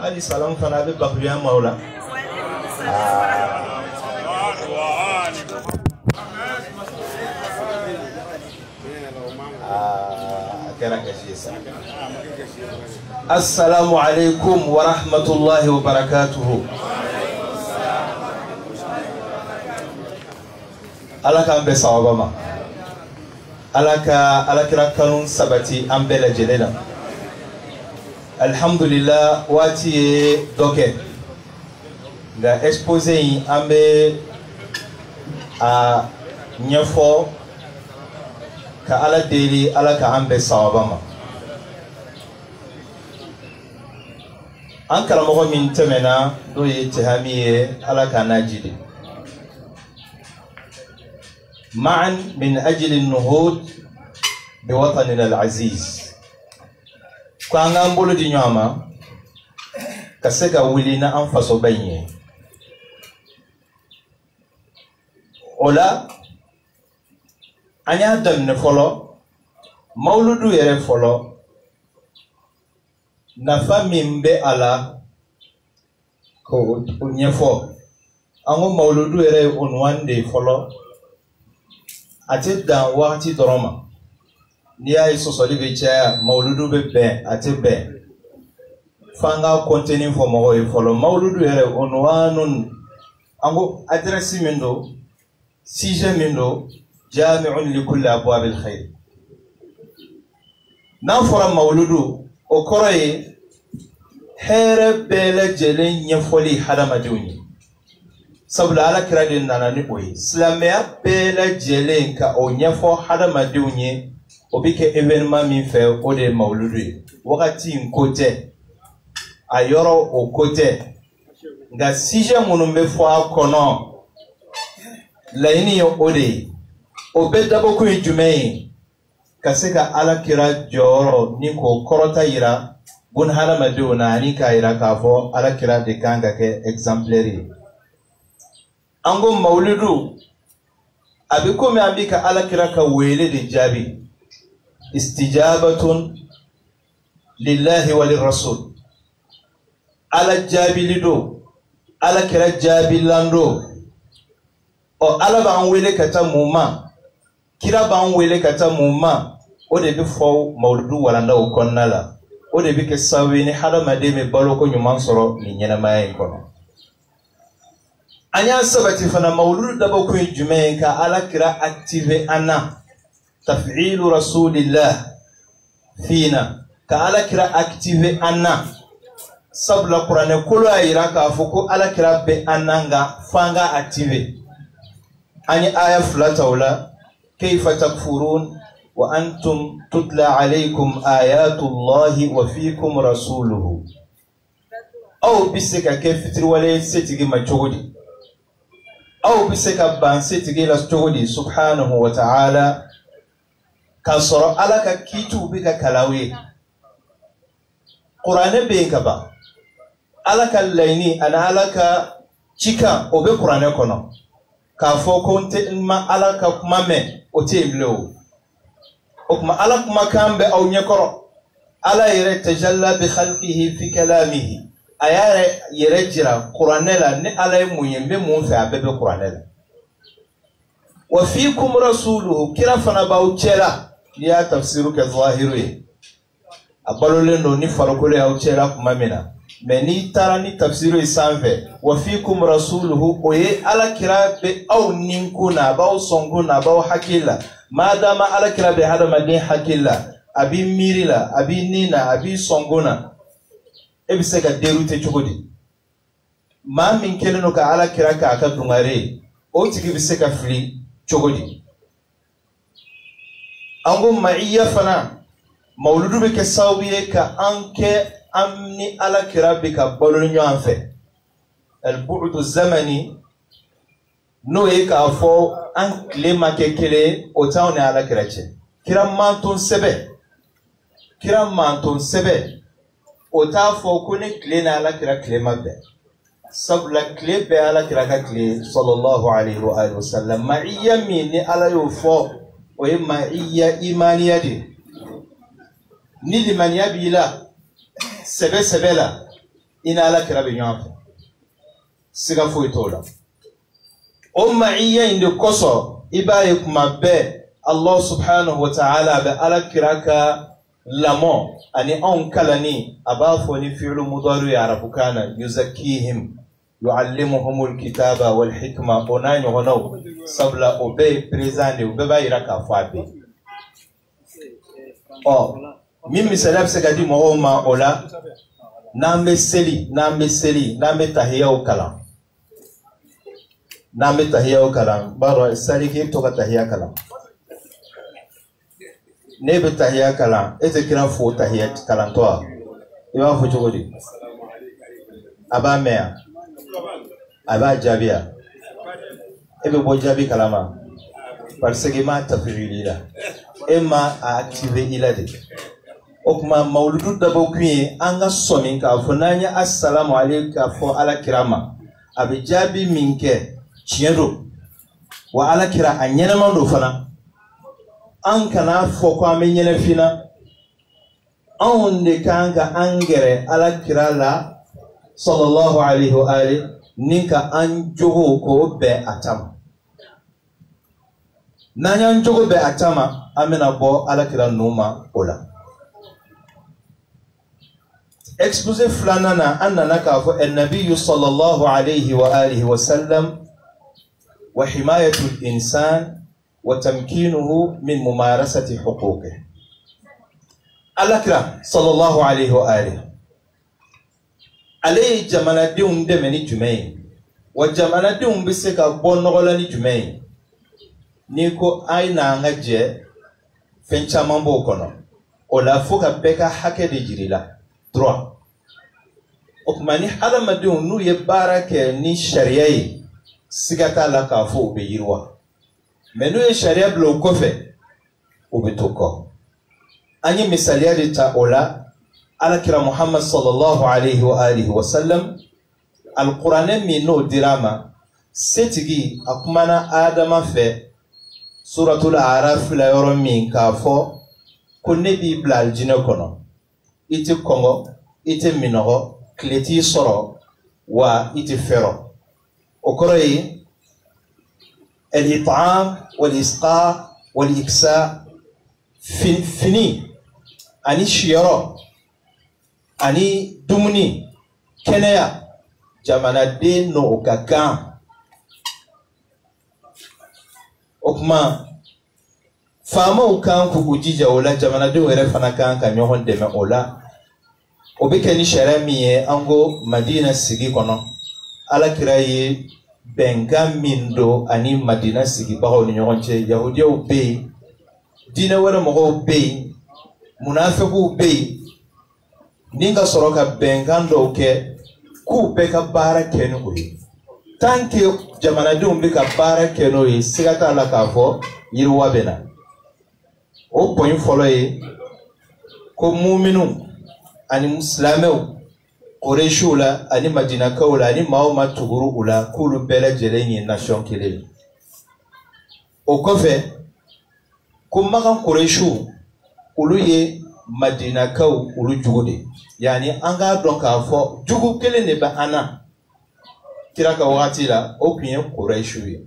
Ali salam fana be bakriya maula السلام عليكم ورحمة الله وبركاته. ala kan be sawaba ma ala kira kanun sabati an bɛɛ lajɛlen na. Alhamdulillah waati ye dɔ kɛ nka exposé in an bɛ a ɲɛfɔ ka ala deli ala ka an bɛɛ sawaba ma. an karamɔgɔ min tɛmɛna n'o ye Tehami ye ala ka n'a jidi. معا من أجل النهوض بوطننا العزيز. كان نقول دي نعمة كسيكا ولينا أنفسو بيني ولا أنا أدم نفولو مولودو يري فولو نفا ميمبي على كو نيفو أنو مولودو يري عنوان دي فولو ati dan wakati doroma ni ay sosoli be cha mauludu be ben ati ben fanga contenu fo mo e folo mauludu ere unwanun ango adresi mindo sije mindo jami'un li kulli abwab al khair na fora mauludu o koroye here bele jelen nyefoli hadama duni sabula ala kira din nana ni oyi silamɛya bɛɛ lajɛlen ka o ɲɛfɔ hadamadenw ye o bi kɛ événement min fɛ o de ye mawuludu ye wagati in ko tɛ a yɔrɔ o ko tɛ nka sujet minnu bɛ fɔ a kɔnɔ laɲini ye o de ye o bɛ dabɔkun ye jumɛn ye ka se ka ala kira jɔyɔrɔ ni k'o kɔrɔta yira bun hadamadenw na ani k'a yira k'a fɔ ala kira de kan ka kɛ exemplaire ye. Ango maulidu abikomi ambika ala kira ka wele de jabi istijabatun lillahi wa lirrasul ala jabi lido ala kira jabi lando o ala ba an wele kata muma kira ba an wele kata muma o de bi fo maulidu walanda o konnala o de bi ke sawi ni hadamade me balo ko nyuman soro ni nyenama en kono. Anya sabati fana mauludu daba ko jumain ka ala kira active ana taf'ilu rasulillah fina ka ala kira active ana sabla qur'ane kulu ayira ka fuko ala kira be ananga fanga active ani aya fulata wala kayfa takfurun wa antum tutla alaykum ayatullahi wa fiikum rasuluhu aw bisika kayfitri wala setigi machogodi أو بسك بانسي تجيل استودي سبحانه وتعالى كسر على كيتو بك كلاوي قرآن بينك با على كليني أنا على كشيكا أو بقرآن كنا كافو كنت إنما على كمامة أتيملو أكما على كما كان بأو نيكرو على يرى تجلى بخلقه في كلامه ayare yere jira qur'anela ni alay muyembe mun fa bebe qur'anela wa fiikum rasuluhu kira fana baw chela ya tafsiru ka zahiru abalole no ni farokole ya chela kuma mina meni tara ni tafsiru sanve wa fiikum rasuluhu oye ala kira be aw ninkuna baw songuna baw hakila madama ala kira be hada madin hakila abi mirila abi nina abi songuna ebisega derute chogodi ma min keleno ka ala kira ka aka dungare o tigi bisega fli chogodi ango maiya fana mauludu be ke sawiye ka anke amni ala kira be ka bolol nyanfe al bu'd zamani no e ka fo an klema ke kele o tawne ala kira che kira mantun sebe Ota fo kune kle na ala kira kle mabbe sabla kle be ala kira ka kle sallallahu alaihi wa alihi wasallam ma'iyya min ala yufo o ma'iyya imaniyati ni liman yabila sɛbɛ la i na alakira bɛ ɲɔgɔn fɛ siga foyi t'o la o maiya in de kosɔn i b'a ye kuma bɛɛ Allah subhanahu wa ta'ala bɛ alakira ka lamɔ ani anw kalani a b'a fɔ ni fi'lu mudari ye arabukan na yuzakkihim yu'allimuhumul kitaba wal hikma o n'a ɲɔgɔnnaw sabula o bɛɛ ye présent de o bɛɛ b'a yira k'a fɔ a bɛ min misaliya bɛ se ka di mɔgɔw ma o la n'an bɛ seli n'an bɛ tahiyaw kalan b'a dɔn sali k'i bɛ to ka tahiya kalan ne bɛ tahiya kalan e tɛ kira fo tahiya kalantɔ wa i b'a fɔ cogo di a b'a mɛn yan a b'a jaabi yan e bɛ bɔ jaabi kalama parce que i m'a tafsiri la e ma a activer i la de o kuma mawludu dabɔ kun ye an ka sɔmi k'a fɔ n'an ye assalamu aleykum k'a fɔ alakira ma a bɛ jaabi min kɛ tiɲɛ don wa alakira a ɲɛnɛman don fana an kana fɔ ko an bɛ ɲɛnɛfina anw de kan ka an gɛrɛ alakira la sallallahu alaihi wa alihi ni ka an jogo ko bɛn a ta ma n'an y'an jogo bɛn a ta ma an bɛna bɔ alakira ninnu ma o la exposé filanan na an nana k'a fɔ annabiyu sallallahu alaihi wa alihi wa sallam wa himayatul insan وتمكينه من ممارسة حقوقه alakira sallallahu alaihi wa alihi ale jamanadenw dɛmɛ ni jumɛn ye wa jamanadenw bɛ se ka bɔ nɔgɔ la ni jumɛn ye ni ko a ye n'an ka jɛ fɛn caman b'o kɔnɔ o la fo ka bɛɛ ka hakɛ de jira i la droit o tuma ni hadamadenw n'u ye baara kɛ ni sariya ye siga t'a la k'a fɔ u bɛ yiriwa mais n'u ye sariya bila o kɔfɛ o bɛ to kɔ an ye misaliya de ta o la alakira Muhammad sallallahu alaihi wa alihi wa sallam alkuranɛ min n'o dira ma setigi a kumana Adama fɛ suratul Araf la yɔrɔ min k'a fɔ ko ne b'i bila aljinɛ kɔnɔ i tɛ kɔngɔ i tɛ minɔgɔ tile t'i sɔrɔ wa i tɛ fɛrɛ o kɔrɔ ye الإطعام والإسقاء والإكساء فيني أني شيرو أني دومني كنيا جمانا دين نو كاكا أكما فاما وكان كوجيجا ولا جمانا دين ورفنا كان كنيوهن دم ولا وبكني شرامية أنغو مدينة سيجي كنا على كراي benga mindo ani madina sigi bawo ni ɲɔgɔn cɛ yahudiyaw bɛ yen diinɛ wɛrɛ mɔgɔw bɛ yen munafikiw bɛ yen ni ka sɔrɔ ka bɛnkan dɔw kɛ k'u bɛɛ ka baara kɛ ni o ye tant que jamanadenw bɛ ka baara kɛ n'o ye siga t'a la k'a fɔ yiriwa bɛ na o point fɔlɔ ye ko muminun ani silamɛw Qurayshiw la ani Madinakaw la ani maa o maa tugura u la k'olu bɛɛ lajɛlen ye nation kelen ye o kɔfɛ ko Makan Qurayshiw olu ye Madinakaw olu jugu de yani an k'a dɔn k'a fɔ jugu kelen de bɛ an na kira ka wagati la o tun ye Qurayshiw ye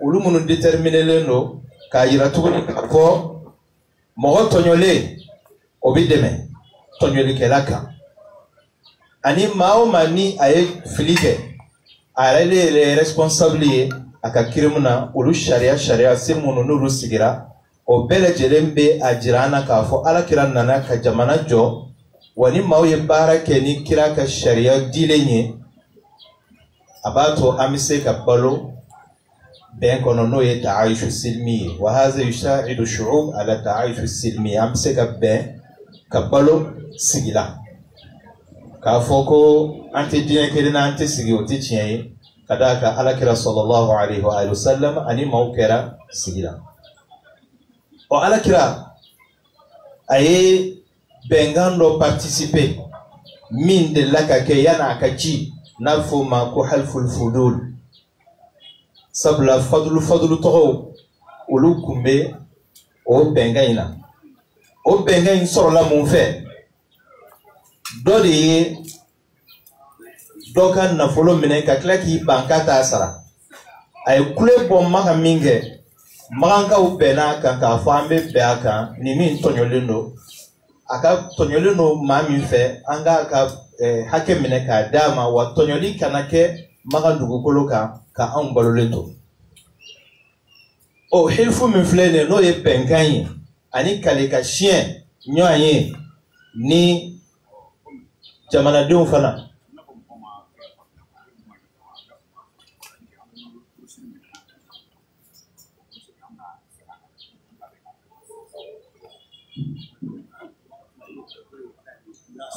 olu minnu déterminelen don k'a yira tuguni k'a fɔ mɔgɔ tɔɲɔlen o bɛ dɛmɛ tɔɲɔlikɛla kan ani maa o maa ni a ye fili kɛ a yɛrɛ de ye responsable ye a ka kirimu na olu sariya se minnu n'olu sigira o bɛɛ lajɛlen bɛ a jira an na k'a fɔ alakira nana ka jamana jɔ wa ni maaw ye baara kɛ ni kira ka sariya dilen ye a b'a to an bɛ se ka balo bɛn kɔnɔ n'o ye ta'ayushu silmi ye wa haza yusaa'idu shu'ub ala ta'ayushu silmi an bɛ se ka bɛn ka balo sigi la k'a fɔ ko an tɛ diinɛ kelen na an tɛ sigi o tɛ tiɲɛ ye ka d'a kan alakira sallallahu alaihi wa sallam ani maaw kɛra sigi la ɔ alakira a ye bɛnkan dɔ participer min delila ka kɛ yanni a ka ci n'a fɔ o ma ko halful fudul sabula fadulu tɔgɔw olu kun bɛ o bɛnkan in na o bɛnkan in sɔrɔla mun fɛ dɔ de ye dɔ ka nafolo minɛ ka tila k'i ban k'a t'a sara a ye kule bɔ maga min kɛ magankaw bɛn'a kan k'a fɔ an bɛ bɛn a kan ni min tɔɲɔlen don a ka tɔɲɔlen don maa min fɛ an k'a ka hakɛ minɛ k'a d'a ma wa tɔɲɔli kana kɛ maga dugukolo kan ka anw balolen to o hilfu min filɛ nin ye n'o ye bɛnkan ye ani kale ka siɲɛ ɲɔgɔn ye ni jamanadenw fana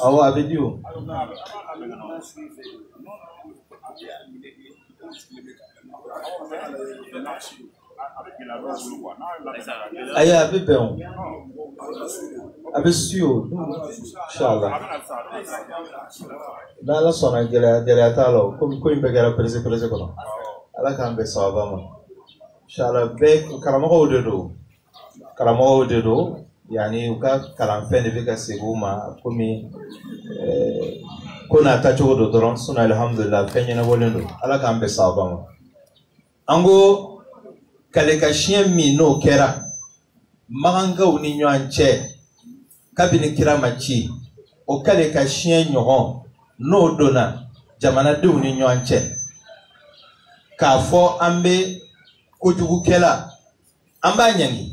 awɔ a bɛ di o ayi a bɛ bɛn o a bɛ si o inshallah n'ala sɔnna gɛlɛya t'a la o ko in bɛɛ kɛra perese kɔnɔ ala k'an bɛn sababa ma inshallah bɛɛ karamɔgɔw de don yani u ka kalanfɛn de bɛ ka segin u ma komi ko n'a tacogo don dɔrɔn sinɔn alhamdulillah fɛn ɲɛnabɔlen don ala k'an bɛn sababa ma an ko kale ka siɲɛ min n'o kɛra magankaw ni ɲɔgɔn cɛ kabini kira ma ci o kale ka siɲɛ ɲɔgɔn n'o donna jamanadenw ni ɲɔgɔn cɛ k'a fɔ an bɛ kojugukɛla an b'a ɲangi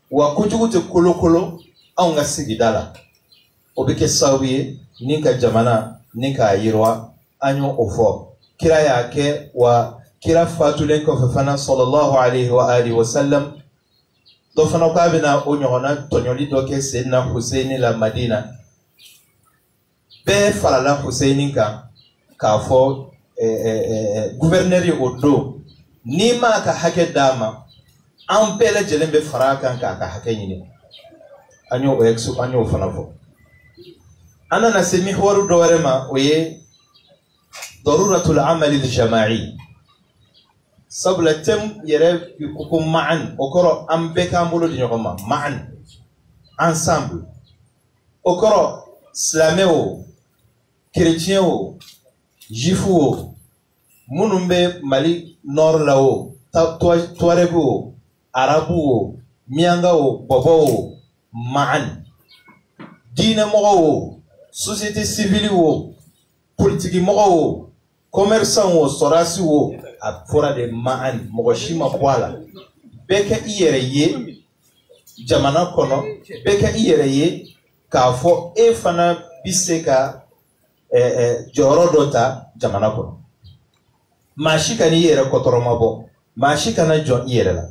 wa kojugu tɛ kolokolo anw ka sigida la o bɛ kɛ sababu ye ni ka jamana ni k'a yiriwa an y'o fɔ kira y'a kɛ wa kira fatulen kɔfɛ fana sallallahu alaihi wa alihi wa sallam dɔ fana k'a bɛna o ɲɔgɔnna tɔɲɔli dɔ kɛ Seydina Hussein la Madina bɛɛ farala Hussein kan k'a fɔ gouverneur ye o don n'i ma ka hakɛ d'a ma an bɛɛ lajɛlen bɛ fara kan k'a ka hakɛ ɲini an y'o fana fɔ an nana se mihwaru dɔ wɛrɛ ma o ye daruratul amali al-jama'i sabula thème yɛrɛ bi ko ma'an o kɔrɔ an bɛɛ k'an bolo di ɲɔgɔn ma ma'an ensemble o kɔrɔ silamɛ o chrétien o juif o minnu bɛ Mali nord la o Tuareg o arabu o mianga o bɔbɔ o ma'an diinɛmɔgɔ o société civile o politique mɔgɔ o commerçant o sɔrasi o a fɔra de ma'an mɔgɔ si ma bɔ a la bɛɛ kɛ i yɛrɛ ye jamana kɔnɔ bɛɛ kɛ i yɛrɛ ye k'a fɔ e fana bi se ka jɔyɔrɔ dɔ ta jamana kɔnɔ maa si kana i yɛrɛ kɔtɔrɔma bɔ maa si kana jɔ i yɛrɛ la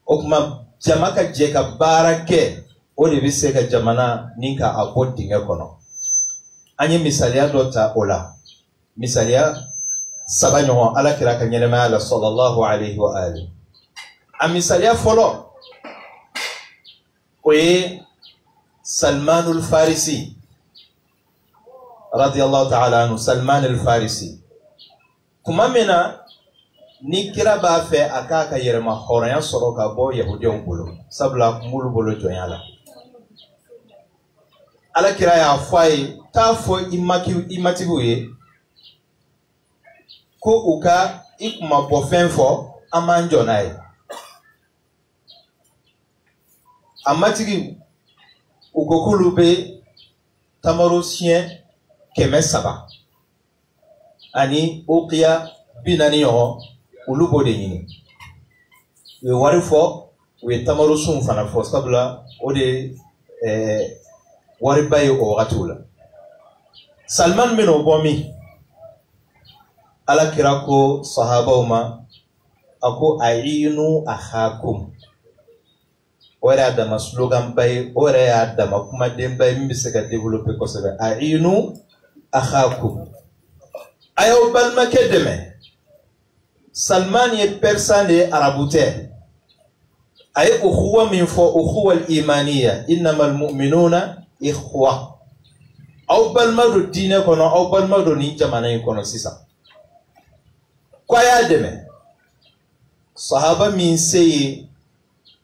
o kuma jama ka jɛ ka baara kɛ o de bɛ se ka jamana ni ka a bɔ dingɛ kɔnɔ an ye misaliya dɔ ta o la misaliya saba ɲɔgɔn ala kira ka ɲɛnɛmaya la sallallahu alaihi wa alihi a misaliya fɔlɔ o ye Salmanul Farisi radiyallahu ta'ala anhu Salmanul Farisi kuma min na ni kira b'a fɛ a k'a ka yɛrɛma hɔrɔnya sɔrɔ ka bɔ yahudiyanw bolo sabula m'olu bolo jɔnya la ala kira y'a fɔ a ye t'a fɔ i matigiw ye ko u ka i kuma bɔ fɛn fɔ an b'an jɔ n'a ye a matigi u ko k'olu bɛ tamaro siɲɛ 300 ani uqiya 40 ɲɔgɔn olu b'o de ɲini u ye wari fɔ u ye tamaro sun fana fɔ sabula o de wariba ye o wagatiw la Salman bɛna o bɔ min ala kira ko sahabaw ma a ko ayinu akhakum o yɛrɛ y'a dama slogan ba ye o yɛrɛ y'a dama kumaden ba ye min bɛ se ka développer kosɛbɛ ayinu akhakum a y'aw balimakɛ dɛmɛ Salman ye persan de ye arabu tɛ a ye ukhuwa min fɔ ukhuwa al-imaniya innamal mu'minuna ikhwa aw balima don diinɛ kɔnɔ aw balima don nin jamana in kɔnɔ sisan ko a y'a dɛmɛ sahaba min se ye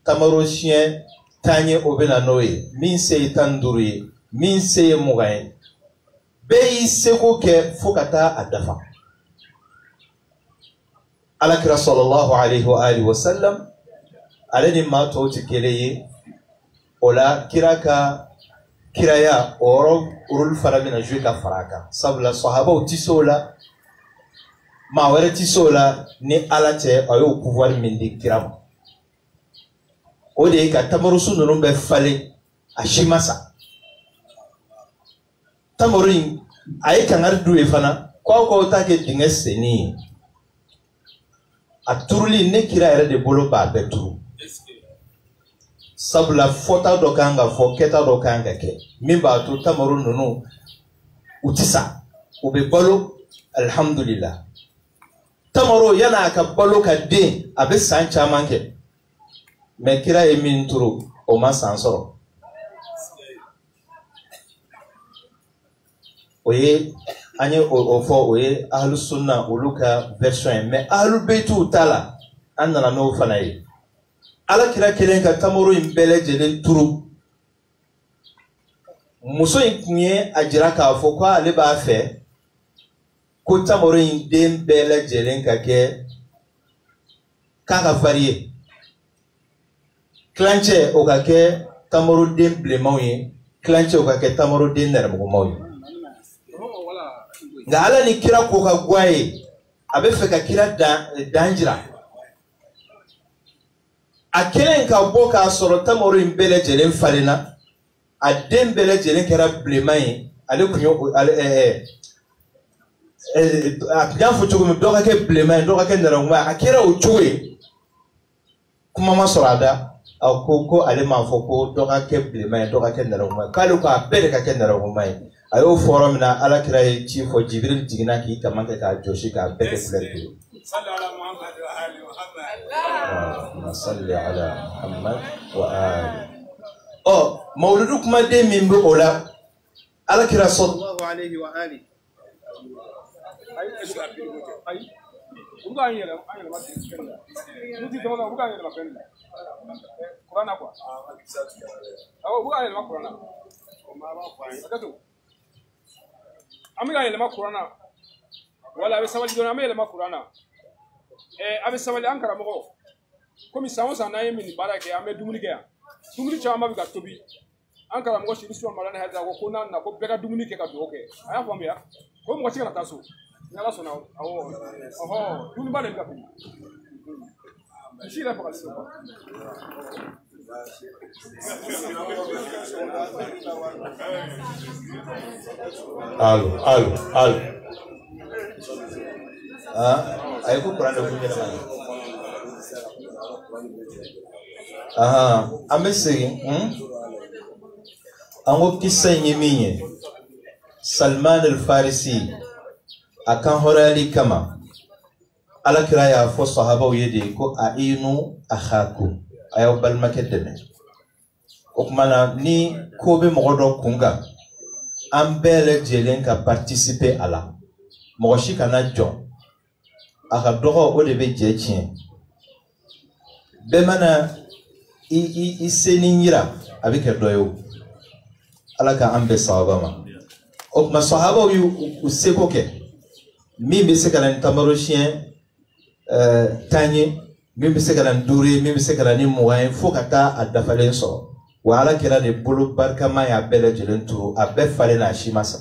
tamaro siɲɛ 10 ye o bɛ na n'o ye min se ye 15 ye min se ye mugan ye bɛɛ y'i seko kɛ fo ka taa a dafa alakira sallallahu alayhi wa alihi wa sallam ale ni maa tɔw tɛ kelen ye o la kira ka kiraya o yɔrɔ rôle fana bɛna jouer ka fara a kan sabula sahabaw tɛ se o la maa wɛrɛ tɛ se o la ni ala tɛ a y'o pouvoir min di kira ma o de ye ka tamarosu ninnu bɛ falen a si ma sa tamaro in a ye kangari d'u ye fana k'aw ta kɛ dingɛ senni ye a turuli ne kira yɛrɛ de bolo b'a bɛɛ turu sabula fɔta dɔ kan ka fɔ kɛta dɔ kan ka kɛ min b'a to tamaro ninnu u tɛ sa u bɛ balo alhamdulillah tamaro yana a ka balo ka den a bɛ san caman kɛ mais kira ye min turu o ma san sɔrɔ o ye an ye o fɔ o ye ahlu sunna olu ka version ye mais ahlu beitiw ta la an nana n'o fana ye ala kira kelen ka tamaro in bɛɛ lajɛlen turu muso in tun ye a jira k'a fɔ ko ale b'a fɛ ko tamaro in den bɛɛ lajɛlen ka kɛ k'a ka varier kilancɛ o ka kɛ tamaro den bilenmanw ye kilancɛ o ka kɛ tamaro den nɛrɛmugumanw ye nka ala ni kira ko ka gwa ye a bɛ fɛ ka kira dan jira a kelen ka bɔ k'a sɔrɔ tamaro in bɛɛ lajɛlen falenna a den bɛɛ lajɛlen kɛra bilenman ye ale tun ye a tun y'a fɔ cogo min dɔ ka kɛ bilenman ye dɔ ka kɛ nɛrɛmuguman ye a kɛra o cogo ye kuma ma sɔrɔ a da a ko ale m'a fɔ ko dɔ ka kɛ bilenman ye dɔ ka kɛ nɛrɛmuguman ye k'ale ko a bɛɛ de ka kɛ nɛrɛmuguman ye a y'o fɔ yɔrɔ min na ala kira ye ci fɔ jibril jiginna k'i kama kɛ k'a jɔsi k'a bɛɛ kɛ couleur kelen salli ala muhammad wa ali mawludu kumaden min bɛ o la ala kira sallallahu alayhi wa ali amiga yelema kurana wala abe sabali dona ame yelema kurana abe sabali an karamɔgɔ komi san o san n'an ye min baara kɛ an bɛ dumuni kɛ yan dumuni caman bɛ ka tobi an karamɔgɔ siri suwa mara ni hɛrɛ ko n'a na ko bɛɛ ka dumuni kɛ ka dugawu kɛ a y'a faamuya ko mɔgɔ si kana taa so ni ala sɔnna awɔ dumuniba de bɛ ka tobi misi yɛrɛ fagali se Allo. Ayo kurang ada punya mana? Amesi, ango kisah nyiminya. Salman al-Farisi akan horali kama. Ala kiraya fo sahaba yedi ko ainu akhaku. Ayo balmaket deme. Okmana ni ko be mɔgɔ dɔ kunga an bɛɛ lajɛlen ka participer a la mɔgɔ si kana jɔ a ka dɔgɔ o de bɛ jɛ tiɲɛ bɛɛ mana i se ni yira a bɛ kɛ dɔ ye o ala ka an bɛɛ sahaba ma o tuma sahabaw y'u seko kɛ min bɛ se ka na ni tamaro siɲɛ 10 ye min bɛ se ka na ni 5 ye min bɛ se ka na ni 20 ye fo ka taa a dafalen sɔrɔ wa ala kira de bolo barikama y'a bɛɛ lajɛlen turu a bɛɛ falen n'a si ma sa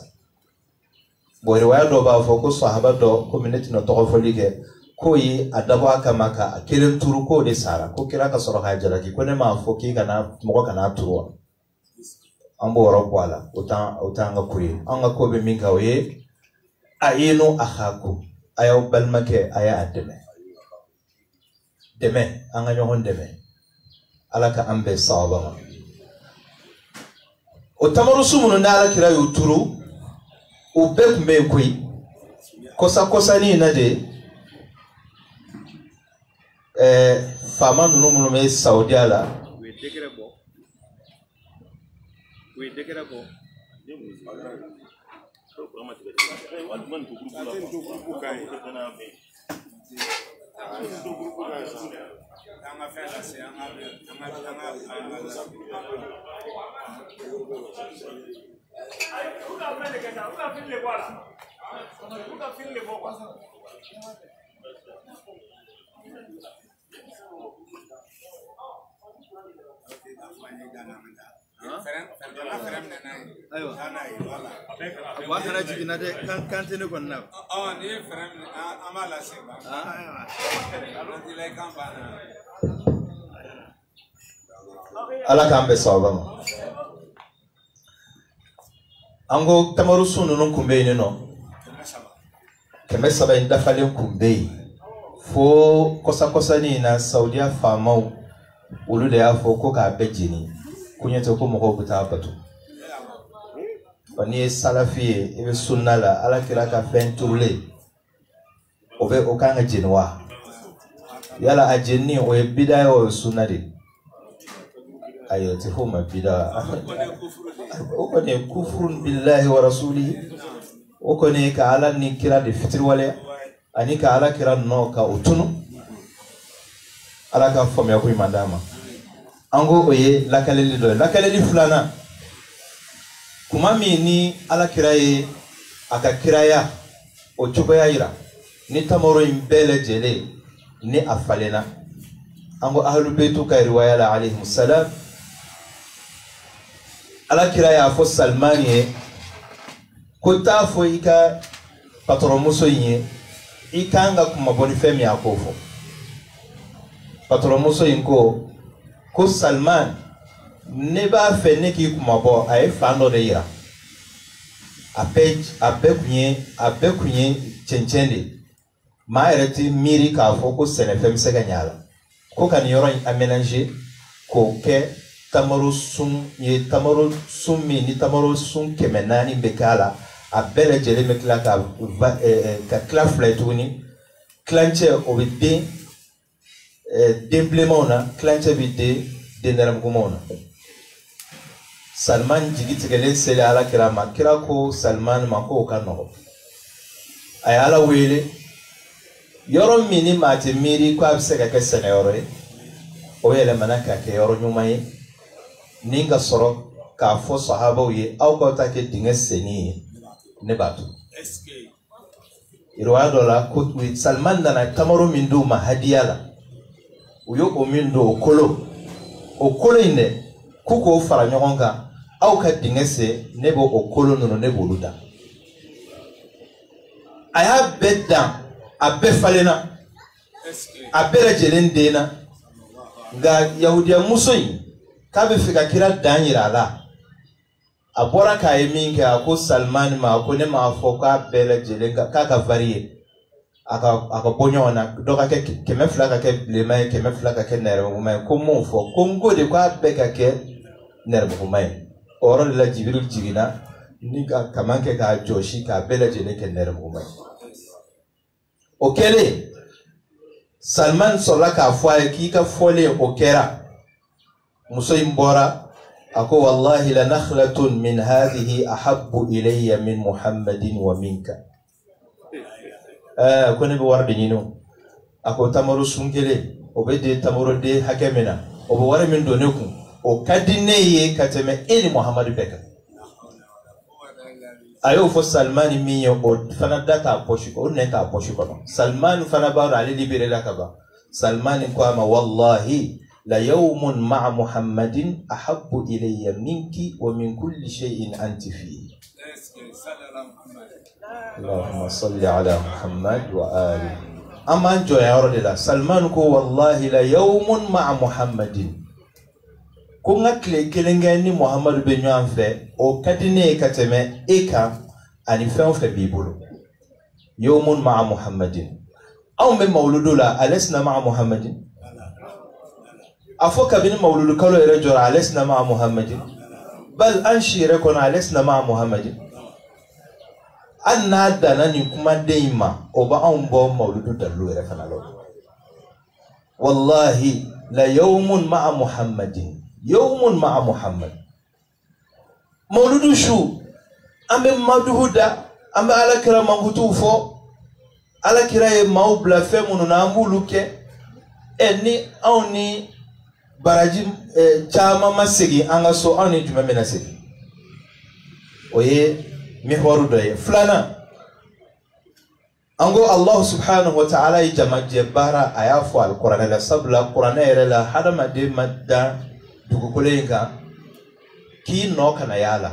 bon riwaya dɔ b'a fɔ ko sahaba dɔ komi ne tɛna tɔgɔ fɔli kɛ k'o ye a dabɔ a kama ka a kelen turu k'o de sara ko kira ka sɔrɔ k'a jalaki ko ne m'a fɔ k'i kana mɔgɔ kana turu wa an b'o yɔrɔ bɔ a la o t'an ka ko ye an ka ko bɛ min kan o ye a yenu akhaku a y'aw balimakɛ a y'a dɛmɛ an ka ɲɔgɔn dɛmɛ ala ka an bɛɛ sahaba ma o tamarusu minnu n'ala kira y'u turu o bɛɛ tun bɛ yen koyi kɔsa-kɔsani na de faama ninnu minnu bɛ Saudiya la u ye décret bɔ ala kambe sawaba ango tamaru sunu non kumbe ni no keme saba indafale kumbe fo kosa ni na Saudia famau ulu de afo ko ka bejini kunyeto ko mo ko buta batu wani salafi ibe sunna la ala kira ka fen turle obe o kanga jinwa yala ajeni o bidaya o sunna de ayo te homa bida o ko ne kufrun billahi wa rasulihi o ko ne ka ala ni kira de fitri wala ani ka ala kira no ka utunu ala ka fo me ko imandama ango oye lakaleli fulana kuma mi ni ala kiraye aka kiraya o cogoya yira ni tamoro imbele jele ni afalena ango ahlul baytu ka riwaya la alayhim salam ala kiraya fo salmanie ko tafo ika patron muso yin ikanga kuma boni femi akofo patron muso yin ko Salman ne ba fe ne ki kuma bo ay fando de ira abe kunye chenchende ma ereti miri ka fo ko senefem se ganyala ko kan yoro aménager ko ke tamaru sum mi ni tamaru sum kemenani bekala abele jele mekla ka klafletuni clanche obede demblemona clanche bide deneram gumona Salman jigitigele sele ala kirama kirako Salman mako kano ayala wele yoro mini mate miri kwa absega ke sene yoro o yele manaka ke yoro nyumaye ninga soro ka fo sahaba wi au ko take dinga seni ne batu irwa dola ko wi Salman dana tamaro mindu mahadiyala uyo omindo okolo ine kuko fara nyonga au ka dingese nebo okolo no nebo luda aya bedda abe falena abere jelendena ga yahudiya musoyi kabe fika kira danyira la abora ka yeminke ako Salman ma ko ne ma foka bele jelenga kaka varie aka bonyona doka ke keme flaka ke blema keme flaka ke nervo mai ko mo fo kongo de kwa beka ke nervo mai oro la jibril jigina ni ka kamanke ka joshi ka bele jele ke nervo mai okele Salman sola ka fwa ki ka fole okera muso imbora ako wallahi la nakhlatun min hadhihi ahabbu ilayya min Muhammadin wa minka kone bi warde nyino ako tamaro sungele obede tamaro de hakemena obo ware min doneku o kadine ye kateme eli Muhammad beka ayo fo Salman miyo o fana data poshi ko ne ka poshi ko Salman fana ba ali libere la kaba Salman ko ama wallahi la yawmun ma'a Muhammadin ahabbu ilayya minki wa min kulli shay'in anti fihi اللهم صل على محمد وآله أما أنجو يا رجل سلمان كو والله لا يوم مع محمد كونغا كلينغاني محمد بن يوانفه او كديني كاتمه إيكا أني فهم في بيبولو يوم مع محمد أو من مولود لا ألسنا مع محمد أفوك بين مولود كلو يرجع ألسنا مع محمد بل أنشي ركون ألسنا مع محمد anna dana ni kuma deima oba ambo mauludu dalu ere fanalo wallahi la yawmun ma'a Muhammadin yawmun ma'a Muhammad mauludu shu ambe maduhuda ambe ala kira mangutufo ala kira ye maubla femunu na ambuluke ni anw ni baraji caman ma segin an ka so anw ni jumɛn bɛna segin o ye mihwaru dɔ ye filanan an ko Allah subhanahu wa ta'ala ye jamajɛ baara a y'a fɔ alikuranɛ la sabula kuranɛ yɛrɛ la hadamaden ma dan dugukolo in kan k'i nɔ kana y'a la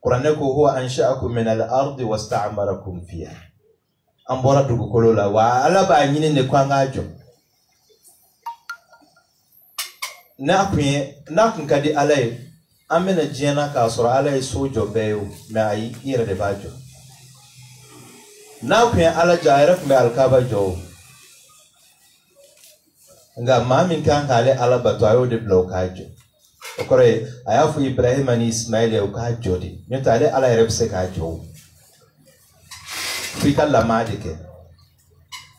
kuranɛ ko huwa ansha'akum min al-ardi wasta'marakum fiha an bɔra dugukolo la wa Ala b'a ɲini de ko an k'a jɔ n'a kun ka di Ala ye an bɛna diɲɛ na k'a sɔrɔ Ala ye so jɔ bɛɛ ye o mais ayi i yɛrɛ de b'a jɔ n'a kun ye Ala jɔ a yɛrɛ kun bɛ alikaba jɔ o nka maa min kan k'ale Ala bato a y'o de bila o k'a jɔ o kɔrɔ ye a y'a fɔ Ibrahima ni Ismail ye o k'a jɔ de n'o tɛ ale Ala yɛrɛ bɛ se k'a jɔ o f'i ka lamaa de kɛ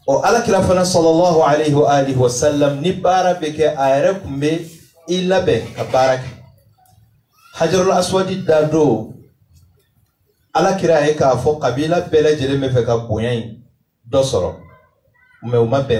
o Alakira fana sallallahu alayhi wa alihi wa sallam ni baara bɛ kɛ a yɛrɛ kun bɛ i labɛn ka baara kɛ Hajarul Aswadi da don Alakira ye k'a fɔ kabila bɛɛ lajɛlen bɛ fɛ ka bonya in dɔ sɔrɔ mais u ma bɛn